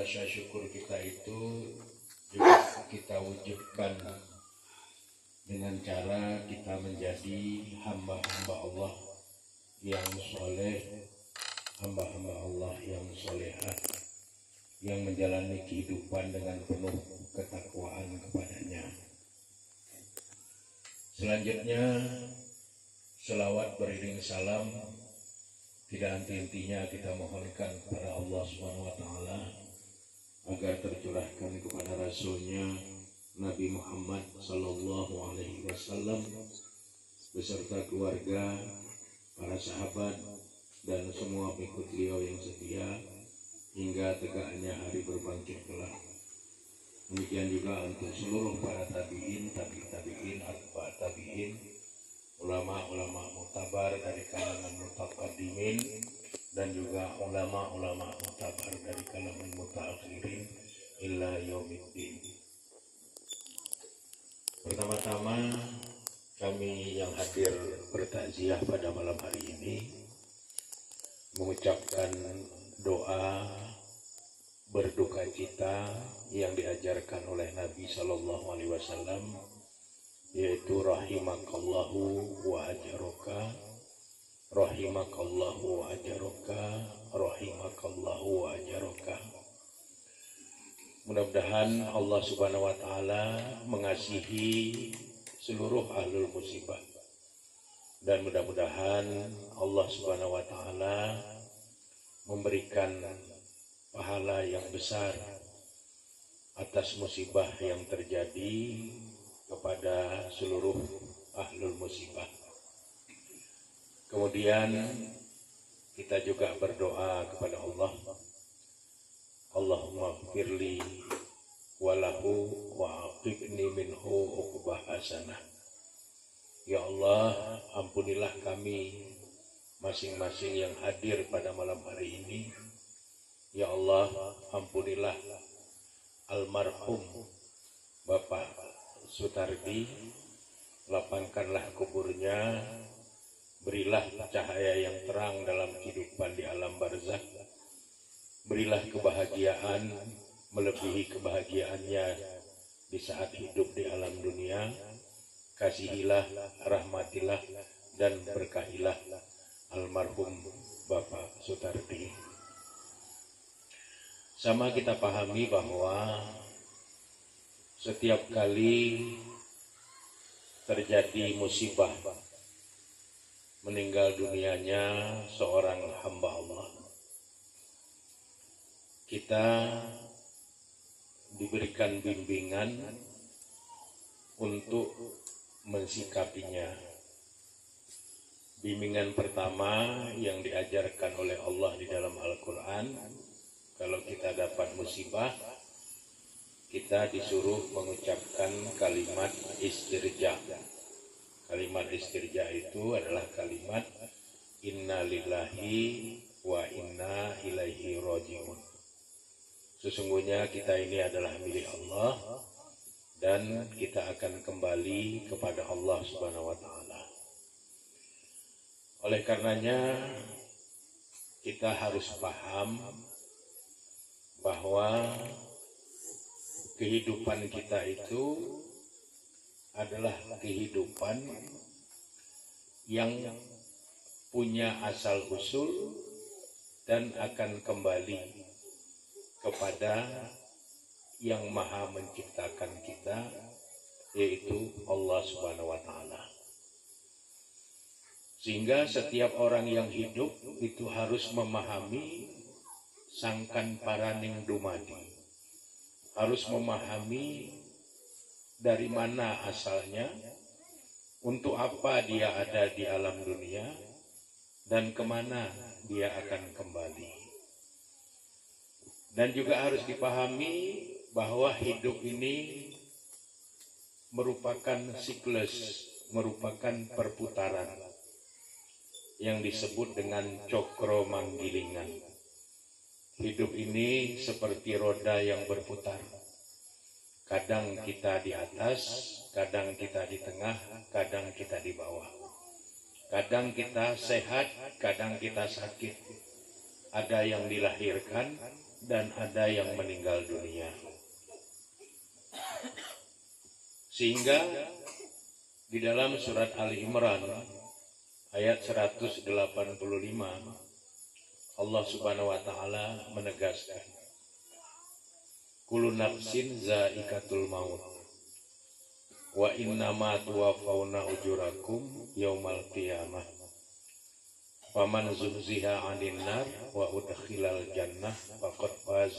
rasa syukur kita itu juga kita wujudkan dengan cara kita menjadi hamba-hamba Allah yang soleh, hamba-hamba Allah yang solehah, yang menjalani kehidupan dengan penuh ketakwaan kepadanya. Selanjutnya, selawat beriring salam tidak henti-hentinya kita mohonkan kepada Allah SWT agar tercurahkan kepada Rasulnya Nabi Muhammad Sallallahu Alaihi Wasallam beserta keluarga, para sahabat dan semua pengikut beliau yang setia hingga tegaknya hari berbangkit kelak. Demikian juga untuk seluruh para tabi'in, tabi'in, atba tabi'in, ulama-ulama mutabar dari kalangan mutaqaddimin dan juga ulama-ulama mutabar dari kalangan mutaakhirin illa yaumiddin. Pertama-tama kami yang hadir bertakziah pada malam hari ini mengucapkan doa berduka cita yang diajarkan oleh Nabi Sallallahu Alaihi Wasallam, yaitu rahimakallahu wa ajaroka, rahimakallahu wa ajaroka, rahimakallahu wa ajaroka. Mudah-mudahan Allah Subhanahu wa Ta'ala mengasihi seluruh ahlul musibah, dan mudah-mudahan Allah Subhanahu wa Ta'ala memberikan pahala yang besar atas musibah yang terjadi kepada seluruh ahlul musibah. Kemudian kita juga berdoa kepada Allah, Allahumma firli walahu wa aqibni minhu uqbah hasanah. Ya Allah, ampunilah kami masing-masing yang hadir pada malam hari ini. Ya Allah, ampunilah almarhum Bapak Sutardi, lapangkanlah kuburnya, berilah cahaya yang terang dalam kehidupan di alam barzakh, berilah kebahagiaan melebihi kebahagiaannya di saat hidup di alam dunia, kasihilah, rahmatilah, dan berkahilah almarhum Bapak Sutardi. Sama kita pahami bahwa setiap kali terjadi musibah, meninggal dunianya seorang hamba Allah, kita diberikan bimbingan untuk mensikapinya. Bimbingan pertama yang diajarkan oleh Allah di dalam Al-Quran, kalau kita dapat musibah, kita disuruh mengucapkan kalimat istirja. Kalimat istirja itu adalah kalimat inna lillahi wa inna ilaihi raji'un. Sesungguhnya kita ini adalah milik Allah dan kita akan kembali kepada Allah Subhanahu wa Ta'ala. Oleh karenanya kita harus paham bahwa kehidupan kita itu adalah kehidupan yang punya asal usul dan akan kembali kepada yang maha menciptakan kita, yaitu Allah Subhanahu wa Ta'ala. Sehingga setiap orang yang hidup itu harus memahami sangkan paraning dumadi, harus memahami dari mana asalnya, untuk apa dia ada di alam dunia, dan kemana dia akan kembali. Dan juga harus dipahami bahwa hidup ini merupakan siklus, merupakan perputaran yang disebut dengan cokro manggilingan. Hidup ini seperti roda yang berputar. Kadang kita di atas, kadang kita di tengah, kadang kita di bawah. Kadang kita sehat, kadang kita sakit. Ada yang dilahirkan, dan ada yang meninggal dunia. Sehingga di dalam surat Ali Imran ayat 185 Allah Subhanahu wa taala menegaskan, kullu nafsin zaikatul maut wa innama tuwaffawna ujurakum yaumal qiyamah faman zuhziha 'anil nar wa udkhilal jannah faqad faz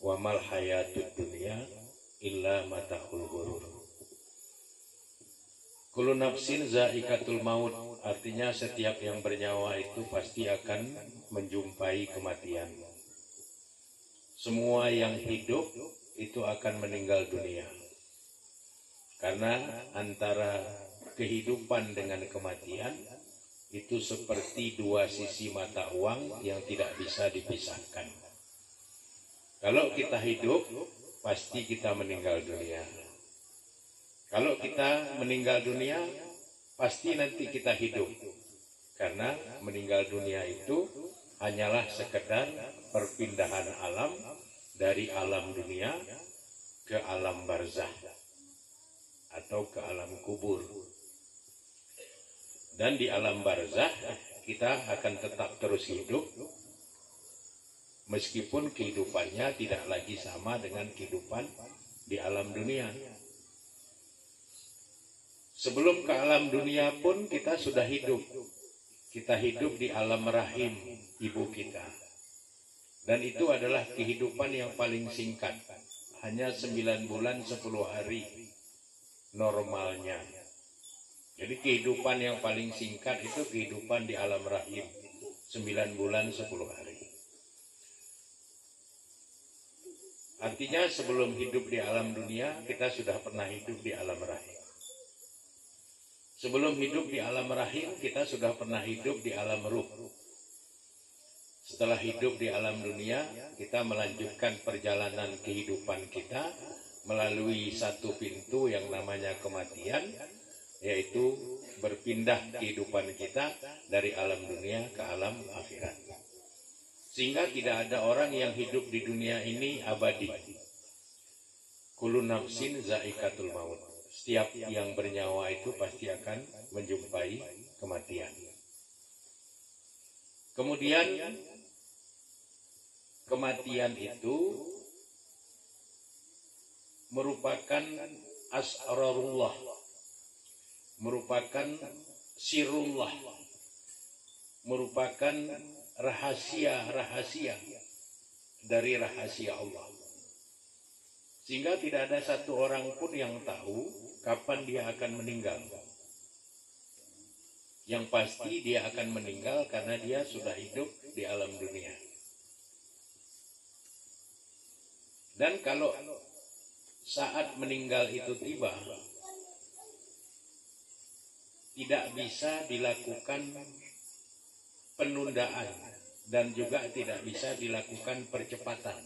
wa mal hayatud dunya illa mata'ul ghurur. Kullu nafsin zaikatul maut, artinya setiap yang bernyawa itu pasti akan menjumpai kematian. Semua yang hidup itu akan meninggal dunia. Karena antara kehidupan dengan kematian itu seperti dua sisi mata uang yang tidak bisa dipisahkan. Kalau kita hidup, pasti kita meninggal dunia. Kalau kita meninggal dunia, pasti nanti kita hidup. Karena meninggal dunia itu hanyalah sekedar perpindahan alam dari alam dunia ke alam barzah atau ke alam kubur. Dan di alam barzah kita akan tetap terus hidup meskipun kehidupannya tidak lagi sama dengan kehidupan di alam dunia. Sebelum ke alam dunia pun kita sudah hidup. Kita hidup di alam rahim ibu kita. Dan itu adalah kehidupan yang paling singkat. Hanya 9 bulan 10 hari normalnya. Jadi kehidupan yang paling singkat itu kehidupan di alam rahim. 9 bulan 10 hari. Artinya sebelum hidup di alam dunia, kita sudah pernah hidup di alam rahim. Sebelum hidup di alam rahim, kita sudah pernah hidup di alam ruh. Setelah hidup di alam dunia, kita melanjutkan perjalanan kehidupan kita melalui satu pintu yang namanya kematian, yaitu berpindah kehidupan kita dari alam dunia ke alam akhirat. Sehingga tidak ada orang yang hidup di dunia ini abadi. Kullu nafsin zaikatul maut. Setiap yang bernyawa itu pasti akan menjumpai kematian. Kemudian kematian itu merupakan asrarullah, merupakan sirullah, merupakan rahasia-rahasia dari rahasia Allah. Sehingga tidak ada satu orang pun yang tahu kapan dia akan meninggal. Yang pasti dia akan meninggal karena dia sudah hidup di alam dunia. Dan kalau saat meninggal itu tiba, tidak bisa dilakukan penundaan dan juga tidak bisa dilakukan percepatan.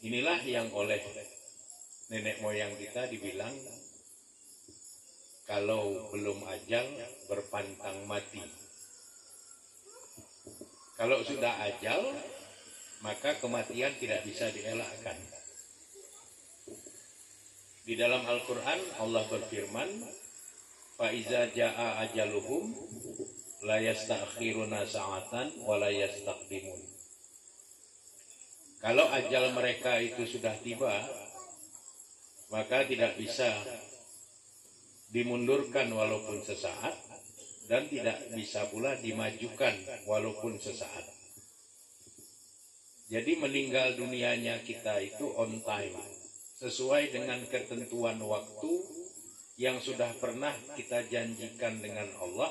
Inilah yang oleh nenek moyang kita dibilang, kalau belum ajal berpantang mati. Kalau sudah ajal, maka kematian tidak bisa dielakkan. Di dalam Al-Quran Allah berfirman, فَإِذَا جَاءَ أَجَلُهُمْ لَا يَسْتَأْخِرُونَ سَاعَةً وَلَا يَسْتَقْدِمُونَ. Kalau ajal mereka itu sudah tiba, maka tidak bisa dimundurkan walaupun sesaat, dan tidak bisa pula dimajukan walaupun sesaat. Jadi meninggal dunianya kita itu on time, sesuai dengan ketentuan waktu yang sudah pernah kita janjikan dengan Allah,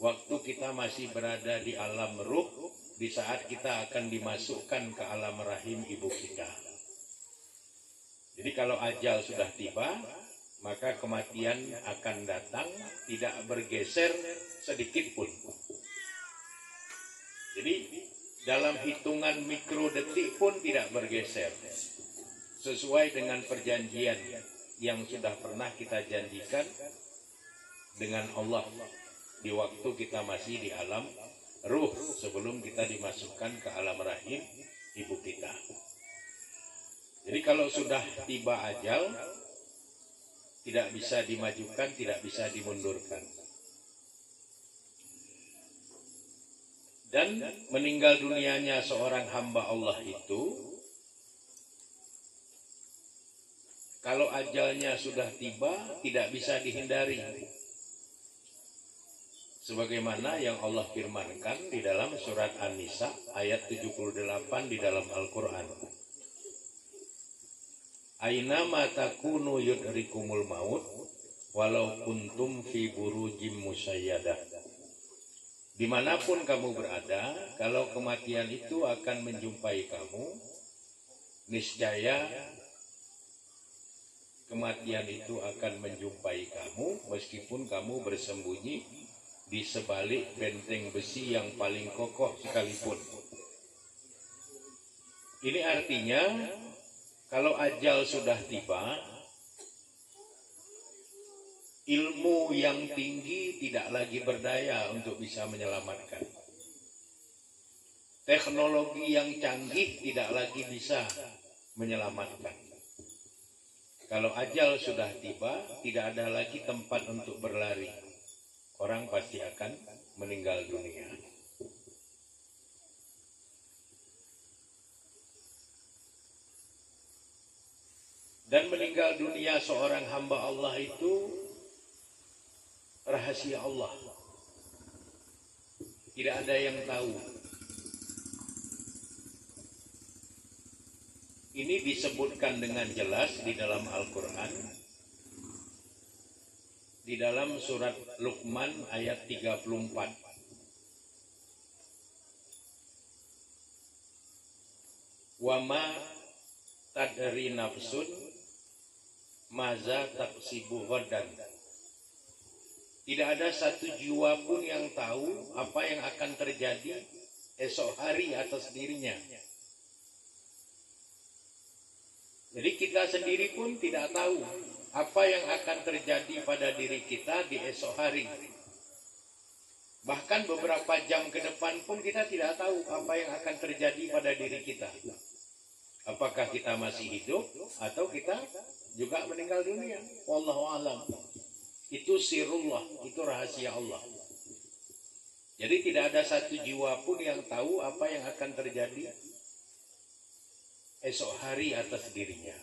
waktu kita masih berada di alam ruh, di saat kita akan dimasukkan ke alam rahim ibu kita. Jadi kalau ajal sudah tiba, maka kematian akan datang, tidak bergeser sedikit pun. Jadi dalam hitungan mikrodetik pun tidak bergeser, sesuai dengan perjanjian yang sudah pernah kita janjikan dengan Allah di waktu kita masih di alam ruh sebelum kita dimasukkan ke alam rahim ibu kita. Jadi kalau sudah tiba ajal, tidak bisa dimajukan, tidak bisa dimundurkan. Dan meninggal dunianya seorang hamba Allah itu, kalau ajalnya sudah tiba, tidak bisa dihindari. Sebagaimana yang Allah firmankan di dalam surat An-Nisa ayat 78 di dalam Al-Quran. Aina ma takunu yudrikumul maut walau kuntum fi burujim musayyadah. Dimanapun kamu berada, kalau kematian itu akan menjumpai kamu, niscaya kematian itu akan menjumpai kamu meskipun kamu bersembunyi di sebalik benteng besi yang paling kokoh sekalipun. Ini artinya kalau ajal sudah tiba, ilmu yang tinggi tidak lagi berdaya untuk bisa menyelamatkan. Teknologi yang canggih tidak lagi bisa menyelamatkan. Kalau ajal sudah tiba, tidak ada lagi tempat untuk berlari. Orang pasti akan meninggal dunia. Dan meninggal dunia seorang hamba Allah itu rahasia Allah. Tidak ada yang tahu. Ini disebutkan dengan jelas di dalam Al-Quran. Di dalam surat Luqman ayat 34. Wa ma tadri nafsun maza taksibu ghadan. Tidak ada satu jiwa pun yang tahu apa yang akan terjadi esok hari atas dirinya. Jadi kita sendiri pun tidak tahu apa yang akan terjadi pada diri kita di esok hari. Bahkan beberapa jam ke depan pun kita tidak tahu apa yang akan terjadi pada diri kita. Apakah kita masih hidup atau kita juga meninggal dunia. Wallahu a'lam. Itu sirullah, itu rahasia Allah. Jadi tidak ada satu jiwa pun yang tahu apa yang akan terjadi esok hari atas dirinya.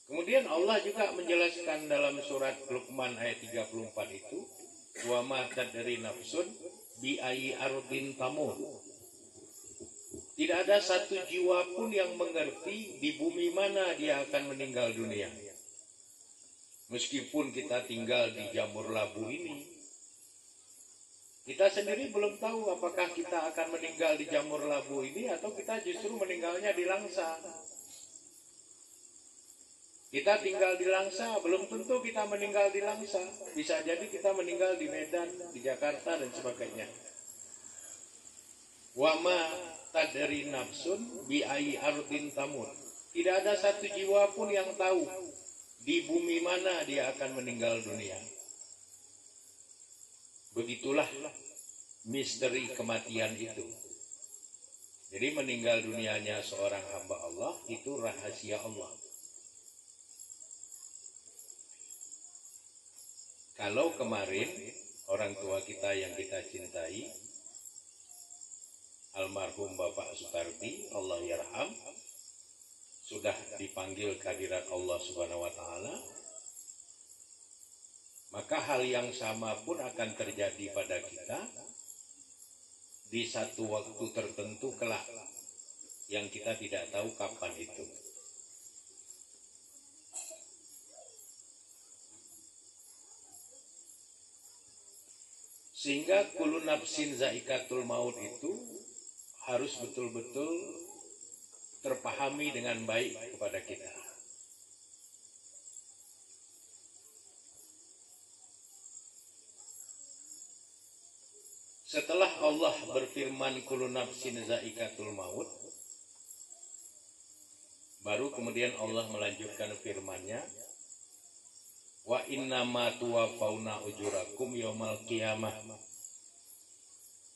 Kemudian Allah juga menjelaskan dalam surat Luqman ayat 34 itu, wa ma tadri nafsun bi ayyi ardin tamut. Tidak ada satu jiwa pun yang mengerti di bumi mana dia akan meninggal dunia. Meskipun kita tinggal di Jamur Labu ini, kita sendiri belum tahu apakah kita akan meninggal di Jamur Labu ini atau kita justru meninggalnya di Langsa. Kita tinggal di Langsa, belum tentu kita meninggal di Langsa. Bisa jadi kita meninggal di Medan, di Jakarta, dan sebagainya. Wa ma tadri nafsun bi ayyi ardin tamut. Tidak ada satu jiwa pun yang tahu di bumi mana dia akan meninggal dunia. Begitulah misteri kematian itu. Jadi meninggal dunianya seorang hamba Allah itu rahasia Allah. Kalau kemarin orang tua kita yang kita cintai, almarhum Bapak Sutardi, Allah yarham, sudah dipanggil kehadirat Allah Subhanahu wa Ta'ala, maka hal yang sama pun akan terjadi pada kita di satu waktu tertentu kelak yang kita tidak tahu kapan itu. Sehingga kullu nafsin zaikatul maut itu harus betul-betul terpahami dengan baik kepada kita. Setelah Allah berfirman kullu nafsin zaikatul maut, baru kemudian Allah melanjutkan firman-Nya, Wa innama tuwaffawna ujurakum yaumal qiyamah.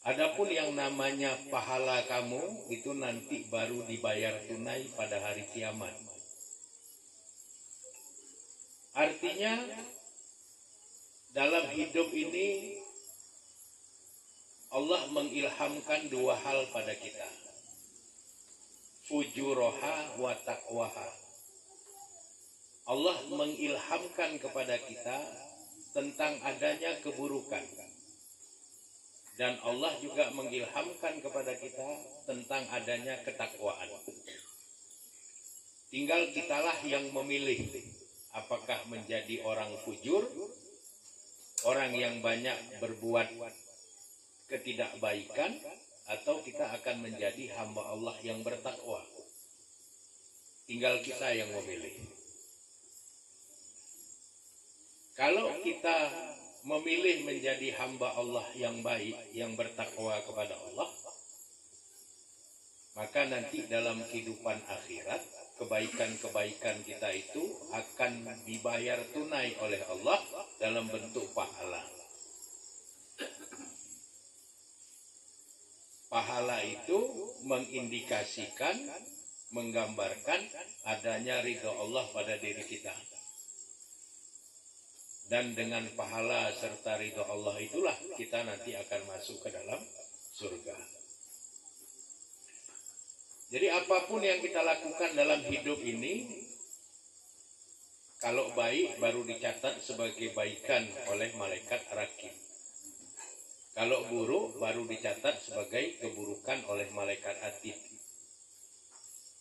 Adapun yang namanya pahala kamu itu nanti baru dibayar tunai pada hari kiamat. Artinya dalam hidup ini Allah mengilhamkan dua hal pada kita. Fujuroha wa taqwaha. Allah mengilhamkan kepada kita tentang adanya keburukan. Dan Allah juga mengilhamkan kepada kita tentang adanya ketakwaan. Tinggal kitalah yang memilih apakah menjadi orang fujur, orang yang banyak berbuat ketidakbaikan, atau kita akan menjadi hamba Allah yang bertakwa. Tinggal kita yang memilih. Kalau kita memilih menjadi hamba Allah yang baik, yang bertakwa kepada Allah, maka nanti dalam kehidupan akhirat, kebaikan-kebaikan kita itu akan dibayar tunai oleh Allah dalam bentuk pahala. Pahala itu mengindikasikan, menggambarkan adanya ridha Allah pada diri kita. Dan dengan pahala serta ridha Allah itulah kita nanti akan masuk ke dalam surga. Jadi apapun yang kita lakukan dalam hidup ini, kalau baik baru dicatat sebagai baikan oleh malaikat rakib. Kalau buruk baru dicatat sebagai keburukan oleh malaikat atid.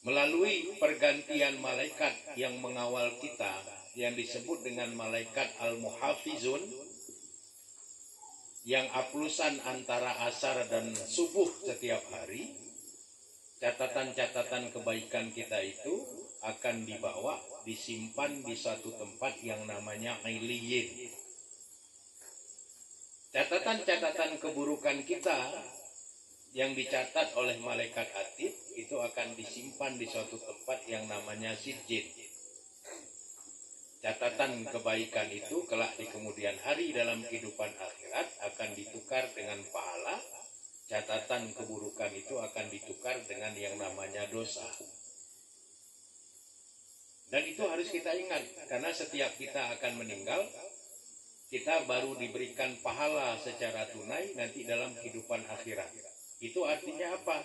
Melalui pergantian malaikat yang mengawal kita, yang disebut dengan malaikat al-muhafizun, yang aplusan antara asar dan subuh setiap hari, catatan-catatan kebaikan kita itu akan dibawa, disimpan di satu tempat yang namanya Iliyin. Catatan-catatan keburukan kita yang dicatat oleh malaikat atid itu akan disimpan di suatu tempat yang namanya Sijjin. Catatan kebaikan itu kelak di kemudian hari dalam kehidupan akhirat akan ditukar dengan pahala. Catatan keburukan itu akan ditukar dengan yang namanya dosa. Dan itu harus kita ingat, karena setiap kita akan meninggal, kita baru diberikan pahala secara tunai nanti dalam kehidupan akhirat. Itu artinya apa?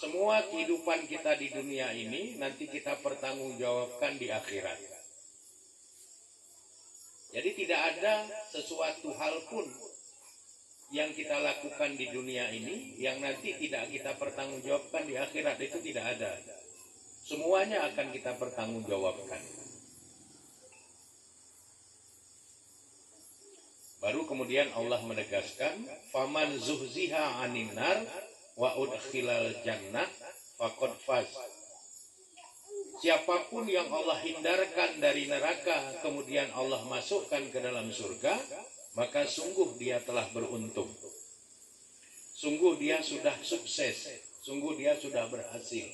Semua kehidupan kita di dunia ini nanti kita pertanggungjawabkan di akhirat. Jadi tidak ada sesuatu hal pun yang kita lakukan di dunia ini yang nanti tidak kita pertanggungjawabkan di akhirat. Itu tidak ada. Semuanya akan kita pertanggungjawabkan. Baru kemudian Allah menegaskan, faman zuhziha 'anil nar wa udkhilal jannah faqad faz. Siapapun yang Allah hindarkan dari neraka kemudian Allah masukkan ke dalam surga, maka sungguh dia telah beruntung. Sungguh dia sudah sukses, sungguh dia sudah berhasil.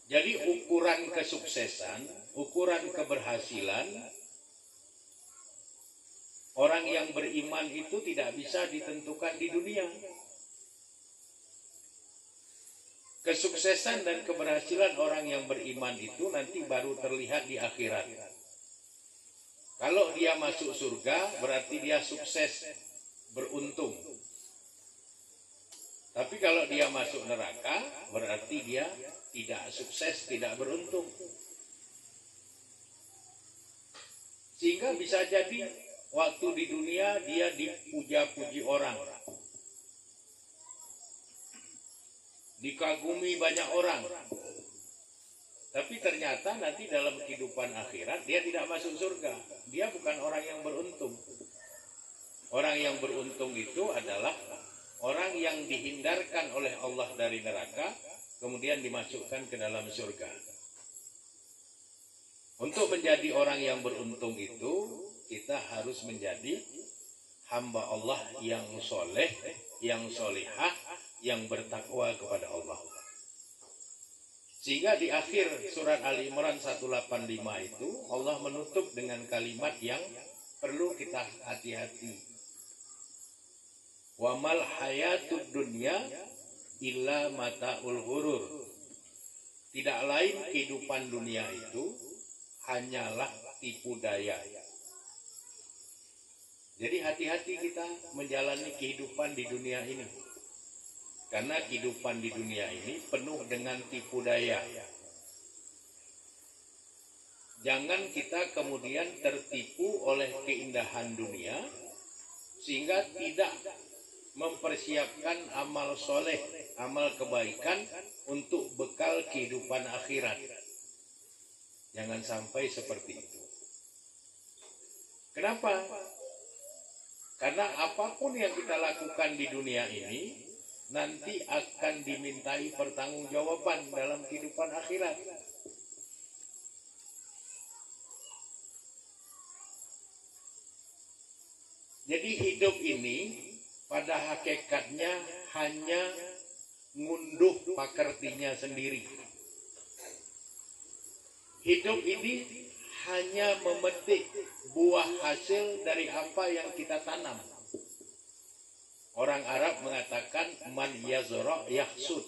Jadi ukuran kesuksesan, ukuran keberhasilan orang yang beriman itu tidak bisa ditentukan di dunia. Kesuksesan dan keberhasilan orang yang beriman itu nanti baru terlihat di akhirat. Kalau dia masuk surga, berarti dia sukses, beruntung. Tapi kalau dia masuk neraka, berarti dia tidak sukses, tidak beruntung. Sehingga bisa jadi waktu di dunia dia dipuja-puji orang, dikagumi banyak orang, tapi ternyata nanti dalam kehidupan akhirat dia tidak masuk surga. Dia bukan orang yang beruntung. Orang yang beruntung itu adalah orang yang dihindarkan oleh Allah dari neraka, kemudian dimasukkan ke dalam surga. Untuk menjadi orang yang beruntung itu, kita harus menjadi hamba Allah yang soleh, yang solihah, yang bertakwa kepada Allah. Sehingga di akhir surat Ali Imran 185 itu Allah menutup dengan kalimat yang perlu kita hati-hati. Wa mal hayatud dunya illa mataul ghurur. Tidak lain kehidupan dunia itu hanyalah tipu daya. Jadi hati-hati kita menjalani kehidupan di dunia ini. Karena kehidupan di dunia ini penuh dengan tipu daya. Jangan kita kemudian tertipu oleh keindahan dunia sehingga tidak mempersiapkan amal soleh, amal kebaikan untuk bekal kehidupan akhirat. Jangan sampai seperti itu. Kenapa? Karena apapun yang kita lakukan di dunia ini nanti akan dimintai pertanggungjawaban dalam kehidupan akhirat. Jadi hidup ini pada hakikatnya hanya ngunduh pakertinya sendiri. Hidup ini hanya memetik buah hasil dari apa yang kita tanam. Orang Arab mengatakan man yazra yahsud.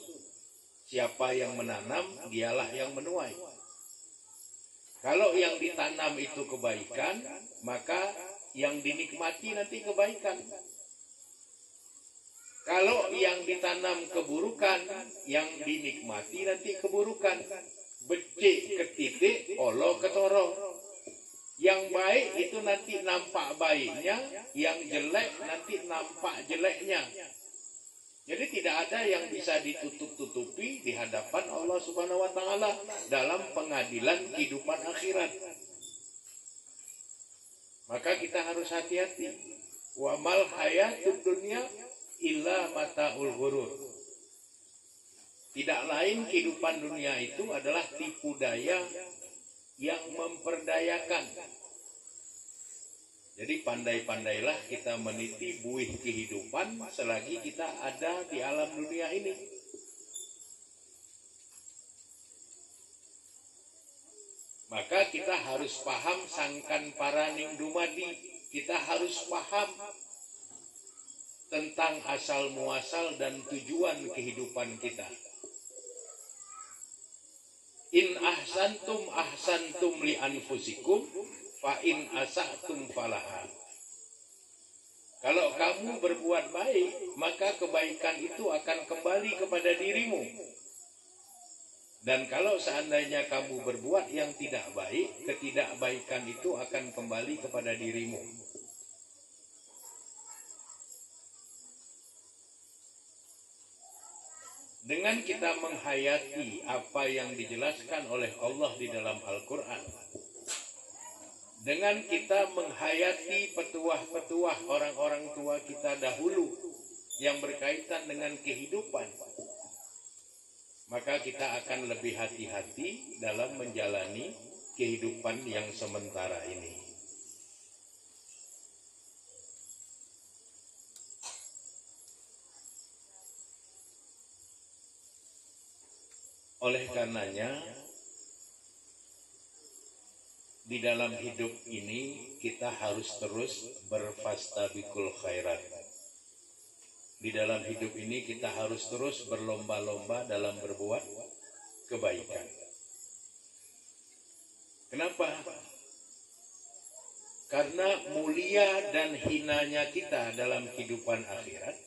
Siapa yang menanam, dialah yang menuai. Kalau yang ditanam itu kebaikan, maka yang dinikmati nanti kebaikan. Kalau yang ditanam keburukan, yang dinikmati nanti keburukan. Becik ketitik, olo ketoro. Yang baik itu nanti nampak baiknya, yang jelek nanti nampak jeleknya. Jadi tidak ada yang bisa ditutup-tutupi di hadapan Allah Subhanahu wa taala dalam pengadilan kehidupan akhirat. Maka kita harus hati-hati. Wa mal hayatud dunya illa mataul ghurur. Tidak lain kehidupan dunia itu adalah tipu daya yang memperdayakan. Jadi pandai-pandailah kita meniti buih kehidupan selagi kita ada di alam dunia ini. Maka kita harus paham sangkan paraning dumadi. Kita harus paham tentang asal muasal dan tujuan kehidupan kita. In ahsantum li anfusikum fa in asatum falaha. Kalau kamu berbuat baik, maka kebaikan itu akan kembali kepada dirimu. Dan kalau seandainya kamu berbuat yang tidak baik, ketidakbaikan itu akan kembali kepada dirimu. Dengan kita menghayati apa yang dijelaskan oleh Allah di dalam Al-Quran, dengan kita menghayati petuah-petuah orang-orang tua kita dahulu yang berkaitan dengan kehidupan, maka kita akan lebih hati-hati dalam menjalani kehidupan yang sementara ini. Oleh karenanya, di dalam hidup ini kita harus terus berfastabikul khairat. Di dalam hidup ini kita harus terus berlomba-lomba dalam berbuat kebaikan. Kenapa? Karena mulia dan hinanya kita dalam kehidupan akhirat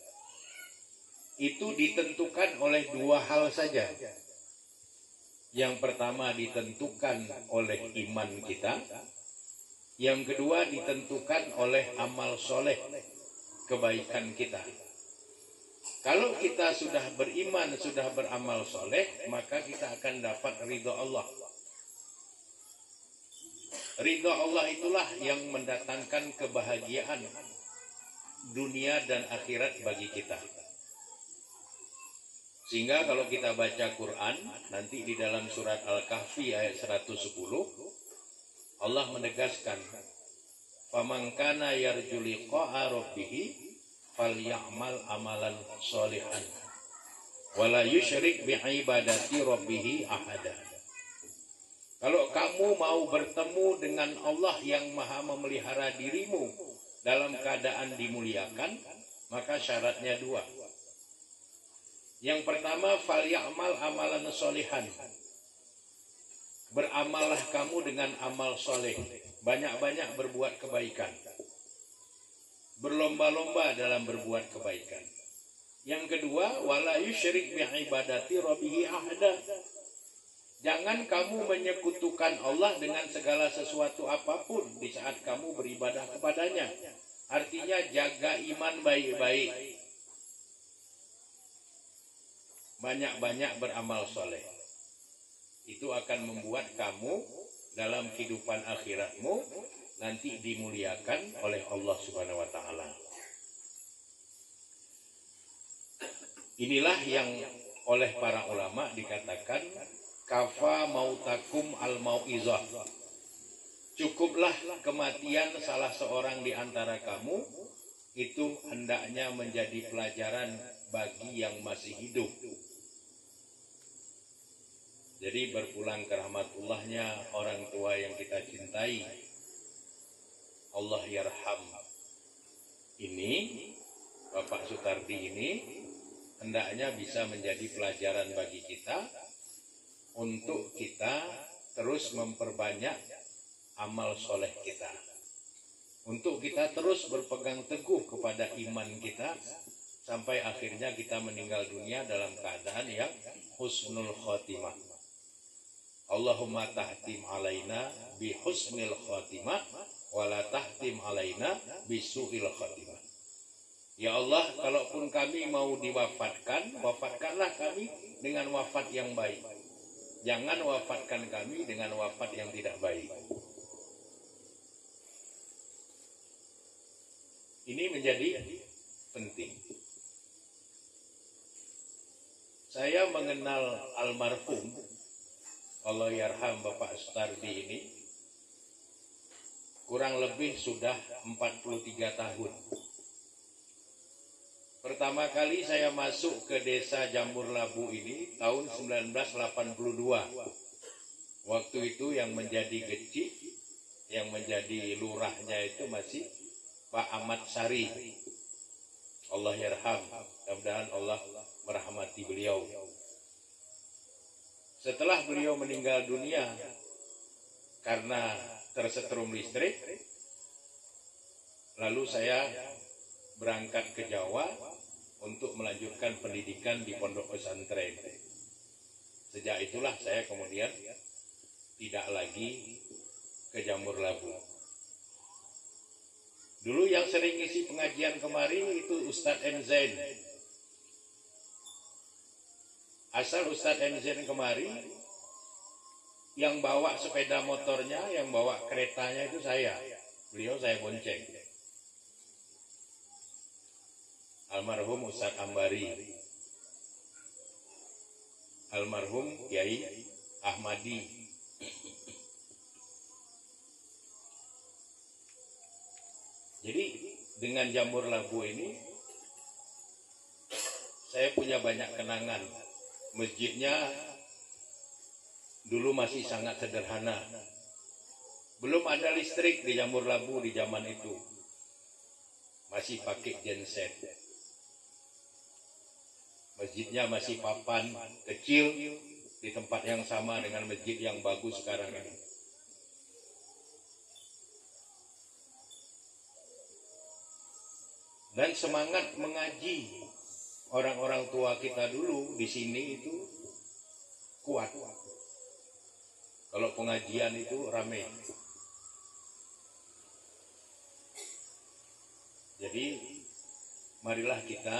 itu ditentukan oleh dua hal saja. Yang pertama ditentukan oleh iman kita. Yang kedua ditentukan oleh amal soleh, kebaikan kita. Kalau kita sudah beriman, sudah beramal soleh, maka kita akan dapat ridho Allah. Ridho Allah itulah yang mendatangkan kebahagiaan dunia dan akhirat bagi kita. Sehingga kalau kita baca Quran, nanti di dalam surat Al-Kahfi ayat 110, Allah menegaskan, "Faman kana yarju liqa'a rabbih falyamal amalan sholihan." wala yusyrik bi'ibadati rabbih ahada. Kalau kamu mau bertemu dengan Allah yang maha memelihara dirimu dalam keadaan dimuliakan, maka syaratnya dua. Yang pertama, falyamal amalan sholihan. Beramallah kamu dengan amal soleh, banyak-banyak berbuat kebaikan, berlomba-lomba dalam berbuat kebaikan. Yang kedua, wala yusyrik bi'ibadati rabbih ahada. Jangan kamu menyekutukan Allah dengan segala sesuatu apapun di saat kamu beribadah kepadanya. Artinya jaga iman baik-baik, banyak-banyak beramal soleh. Itu akan membuat kamu dalam kehidupan akhiratmu nanti dimuliakan oleh Allah Subhanahu wa Ta'ala. Inilah yang oleh para ulama dikatakan kafa mautakum al mau'izah. Cukuplah kematian salah seorang di antara kamu itu hendaknya menjadi pelajaran bagi yang masih hidup. Jadi berpulang ke rahmatullahnya orang tua yang kita cintai, Allah yarham ini, Bapak Sutardi ini, hendaknya bisa menjadi pelajaran bagi kita untuk kita terus memperbanyak amal soleh kita. Untuk kita terus berpegang teguh kepada iman kita sampai akhirnya kita meninggal dunia dalam keadaan yang husnul khotimah. Allahumma tahtim alaina bi husnil khotimah wala tahtim alaina bi su'il khotimah. Ya Allah, kalaupun kami mau diwafatkan, wafatkanlah kami dengan wafat yang baik. Jangan wafatkan kami dengan wafat yang tidak baik. Ini menjadi penting. Saya mengenal almarhum, Allah yarham Bapak Sutardi ini, kurang lebih sudah 43 tahun. Pertama kali saya masuk ke desa Jamur Labu ini tahun 1982. Waktu itu yang menjadi gecik, yang menjadi lurahnya itu masih Pak Ahmad Sari. Allah yarham, mudah-mudahan Allah merahmati beliau. Setelah beliau meninggal dunia karena tersetrum listrik, lalu saya berangkat ke Jawa untuk melanjutkan pendidikan di pondok pesantren. Sejak itulah saya kemudian tidak lagi ke Jamur Labu. Dulu yang sering isi pengajian kemari itu Ustadz M. Zain. Asal Ustadz M. Zain kemari, yang bawa sepeda motornya, yang bawa keretanya itu saya. Beliau saya bonceng. Almarhum Ustadz Ambari, almarhum Kiai Ahmadi. Jadi dengan Jamur Labu ini saya punya banyak kenangan. Masjidnya dulu masih sangat sederhana. Belum ada listrik di Jamur Labu di zaman itu. Masih pakai genset. Masjidnya masih papan kecil di tempat yang sama dengan masjid yang bagus sekarang ini. Dan semangat mengaji orang-orang tua kita dulu di sini itu kuat. Kalau pengajian itu ramai. Jadi marilah kita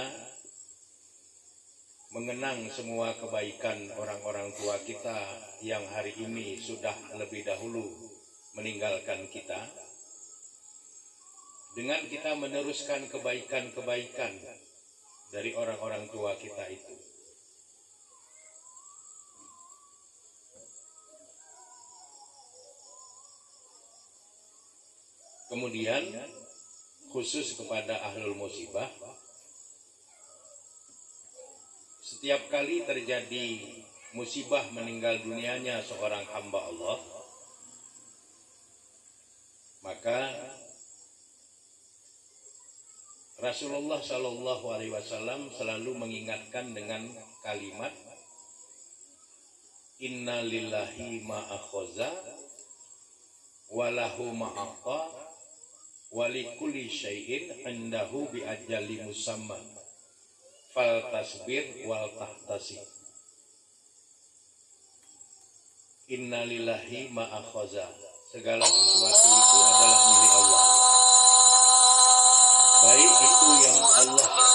mengenang semua kebaikan orang-orang tua kita yang hari ini sudah lebih dahulu meninggalkan kita. Dengan kita meneruskan kebaikan-kebaikan dari orang-orang tua kita itu. Kemudian khusus kepada ahlul musibah, setiap kali terjadi musibah meninggal dunianya seorang hamba Allah, maka Rasulullah Shallallahu Alaihi Wasallam selalu mengingatkan dengan kalimat Inna lillahi ma'akhoza walahu ma'aqa walikulli syai'in indahu bi'ajali musamma fal tasbir wal tahtasib. Inna lillahi ma'akhoza, segala sesuatu itu adalah milik Allah, baik itu yang Allah